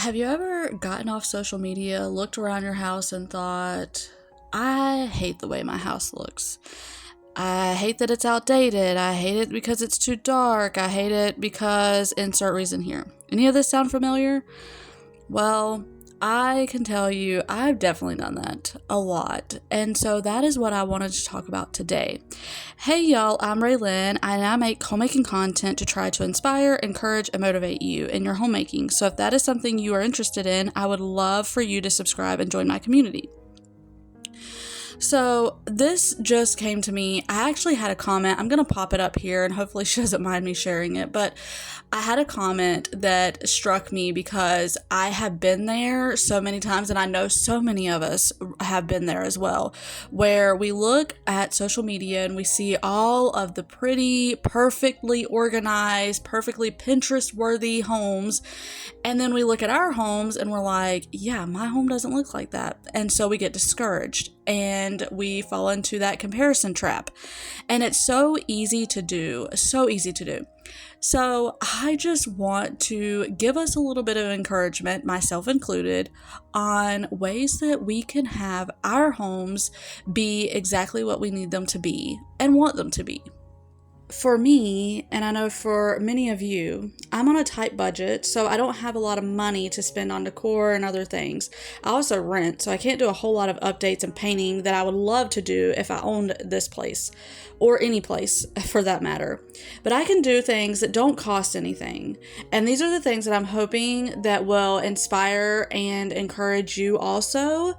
Have you ever gotten off social media, looked around your house, and thought, I hate the way my house looks. I hate that it's outdated. I hate it because it's too dark. I hate it because insert reason here. Any of this sound familiar? Well, I can tell you I've definitely done that a lot. And so that is what I wanted to talk about today. Hey y'all, I'm Raylynn, and I make homemaking content to try to inspire, encourage, and motivate you in your homemaking. So if that is something you are interested in, I would love for you to subscribe and join my community. So this just came to me. I actually had a comment. I'm going to pop it up here and hopefully she doesn't mind me sharing it. But I had a comment that struck me because I have been there so many times, and I know so many of us have been there as well, where we look at social media and we see all of the pretty, perfectly organized, perfectly Pinterest-worthy homes. And then we look at our homes and we're like, yeah, my home doesn't look like that. And so we get discouraged and we fall into that comparison trap. And it's so easy to do, so easy to do. So I just want to give us a little bit of encouragement, myself included, on ways that we can have our homes be exactly what we need them to be and want them to be. For me, and I know for many of you, I'm on a tight budget, so I don't have a lot of money to spend on decor and other things. I also rent, so I can't do a whole lot of updates and painting that I would love to do if I owned this place, or any place for that matter. But I can do things that don't cost anything. And these are the things that I'm hoping that will inspire and encourage you also.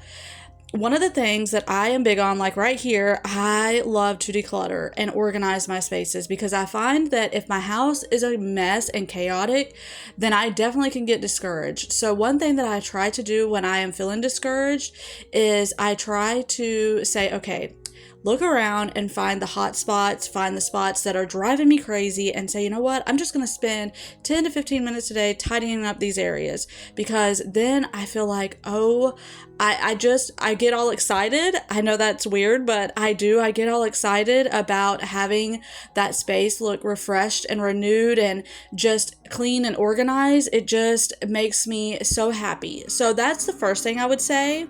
One of the things that I am big on, like right here, I love to declutter and organize my spaces because I find that if my house is a mess and chaotic, then I definitely can get discouraged. So one thing that I try to do when I am feeling discouraged is I try to say, okay, look around and find the hot spots, find the spots that are driving me crazy and say, you know what, I'm just going to spend 10 to 15 minutes a day tidying up these areas, because then I feel like, I get all excited. I know that's weird, but I get all excited about having that space look refreshed and renewed and just clean and organized. It just makes me so happy. So that's the first thing I would say.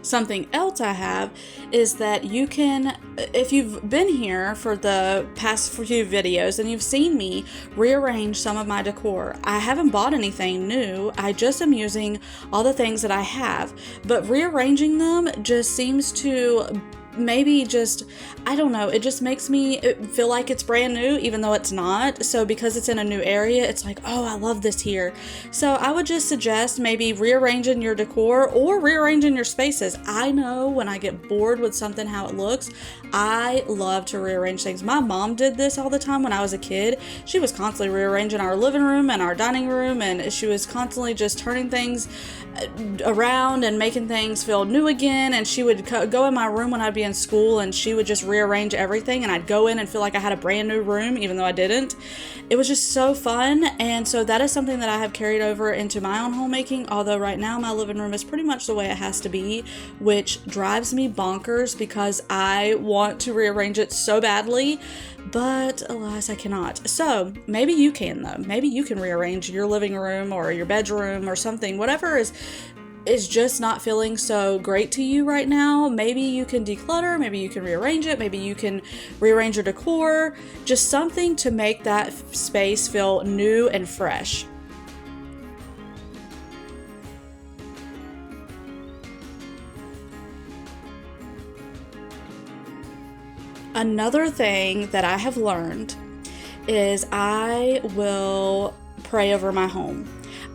Something else I have is that you can, if you've been here for the past few videos and you've seen me rearrange some of my decor, I haven't bought anything new. I just am using all the things that I have, but rearranging them just seems to maybe just, I don't know, it just makes me feel like it's brand new, even though it's not. So because it's in a new area, it's like, oh, I love this here. So I would just suggest maybe rearranging your decor or rearranging your spaces. I know when I get bored with something, how it looks, I love to rearrange things. My mom did this all the time when I was a kid. She was constantly rearranging our living room and our dining room, and she was constantly just turning things around and making things feel new again. And she would go in my room when I'd be in school and she would just rearrange everything, and I'd go in and feel like I had a brand new room even though I didn't. It was just so fun. And so that is something that I have carried over into my own homemaking, although right now my living room is pretty much the way it has to be, which drives me bonkers because I want to rearrange it so badly, but alas, I cannot. So maybe you can, though. Maybe you can rearrange your living room or your bedroom or something, whatever is just not feeling so great to you right now. Maybe you can declutter, maybe you can rearrange it, maybe you can rearrange your decor, just something to make that space feel new and fresh. Another thing that I have learned is I will pray over my home.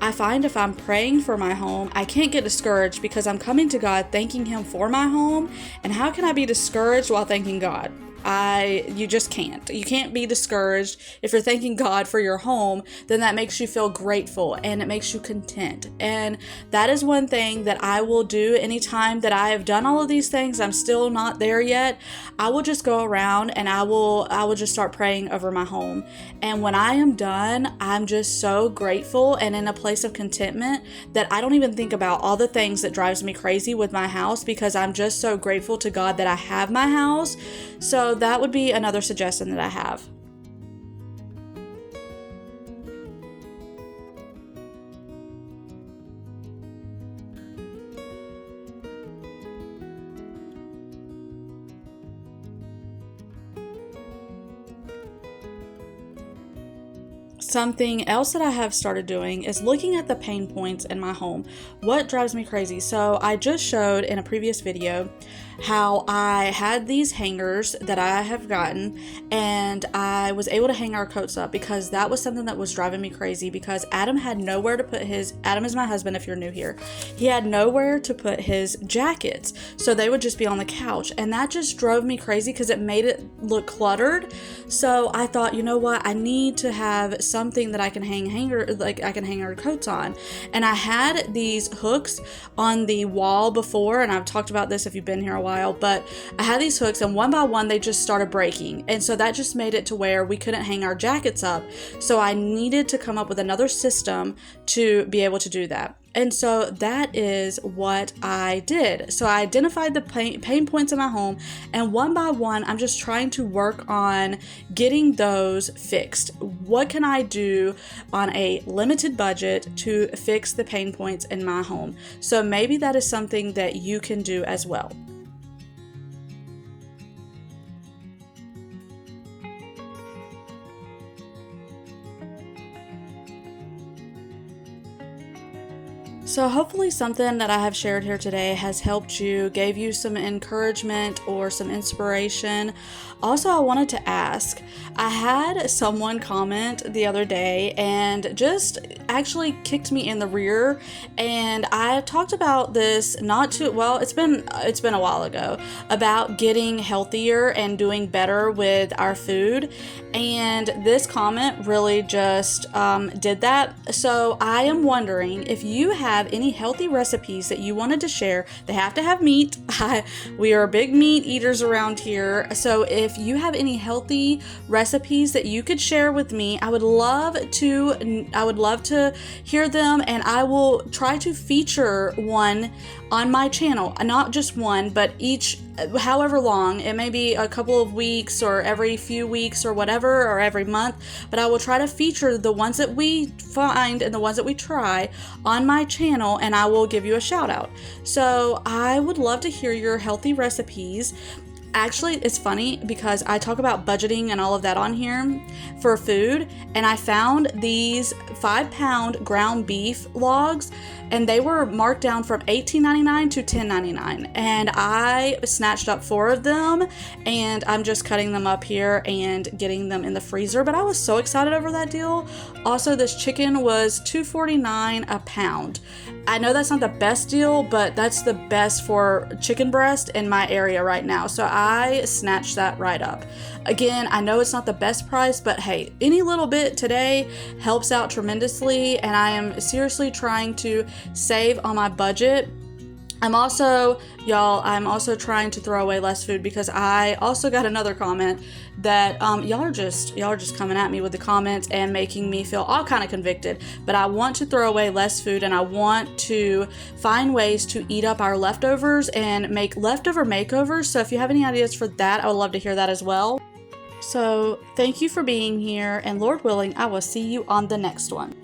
I find if I'm praying for my home, I can't get discouraged because I'm coming to God thanking Him for my home. And how can I be discouraged while thanking God? You just can't. You can't be discouraged. If you're thanking God for your home, then that makes you feel grateful and it makes you content. And that is one thing that I will do anytime that I have done all of these things. I'm still not there yet. I will just go around and I will just start praying over my home. And when I am done, I'm just so grateful and in a place of contentment that I don't even think about all the things that drives me crazy with my house, because I'm just so grateful to God that I have my house. So that would be another suggestion that I have. Something else that I have started doing is looking at the pain points in my home. What drives me crazy? So I just showed in a previous video how I had these hangers that I have gotten, and I was able to hang our coats up because that was something that was driving me crazy, because Adam had nowhere to put his, Adam is my husband if you're new here, he had nowhere to put his jackets, so they would just be on the couch, and that just drove me crazy because it made it look cluttered. So I thought, you know what, I need to have something that I can hang our coats on. And I had these hooks on the wall before, and I've talked about this if you've been here a while, but I had these hooks, and one by one they just started breaking, and so that just made it to where we couldn't hang our jackets up. So I needed to come up with another system to be able to do that. And so that is what I did. So I identified the pain points in my home, and one by one, I'm just trying to work on getting those fixed. What can I do on a limited budget to fix the pain points in my home? So maybe that is something that you can do as well. So hopefully something that I have shared here today has helped you, gave you some encouragement or some inspiration. Also, I wanted to ask, I had someone comment the other day and just actually kicked me in the rear, and I talked about this it's been a while ago, about getting healthier and doing better with our food, and this comment really just did that. So I am wondering if you have any healthy recipes that you wanted to share. They have to have meat. We are big meat eaters around here. So if you have any healthy recipes that you could share with me, I would love to hear them, and I will try to feature one on my channel. Not just one, but each, however long. It may be a couple of weeks or every few weeks or whatever, or every month, but I will try to feature the ones that we find and the ones that we try on my channel, and I will give you a shout out. So I would love to hear your healthy recipes. Actually, it's funny because I talk about budgeting and all of that on here for food, and I found these 5-pound ground beef logs, and they were marked down from $18.99 to $10.99, and I snatched up 4 of them, and I'm just cutting them up here and getting them in the freezer. But I was so excited over that deal. Also, this chicken was $2.49 a pound. I know that's not the best deal, but that's the best for chicken breast in my area right now. So I snatched that right up. Again, I know it's not the best price, but hey, any little bit today helps out tremendously, and I am seriously trying to save on my budget. I'm also trying to throw away less food, because I also got another comment that y'all are just coming at me with the comments and making me feel all kind of convicted. But I want to throw away less food, and I want to find ways to eat up our leftovers and make leftover makeovers. So if you have any ideas for that, I would love to hear that as well. So thank you for being here, and Lord willing, I will see you on the next one.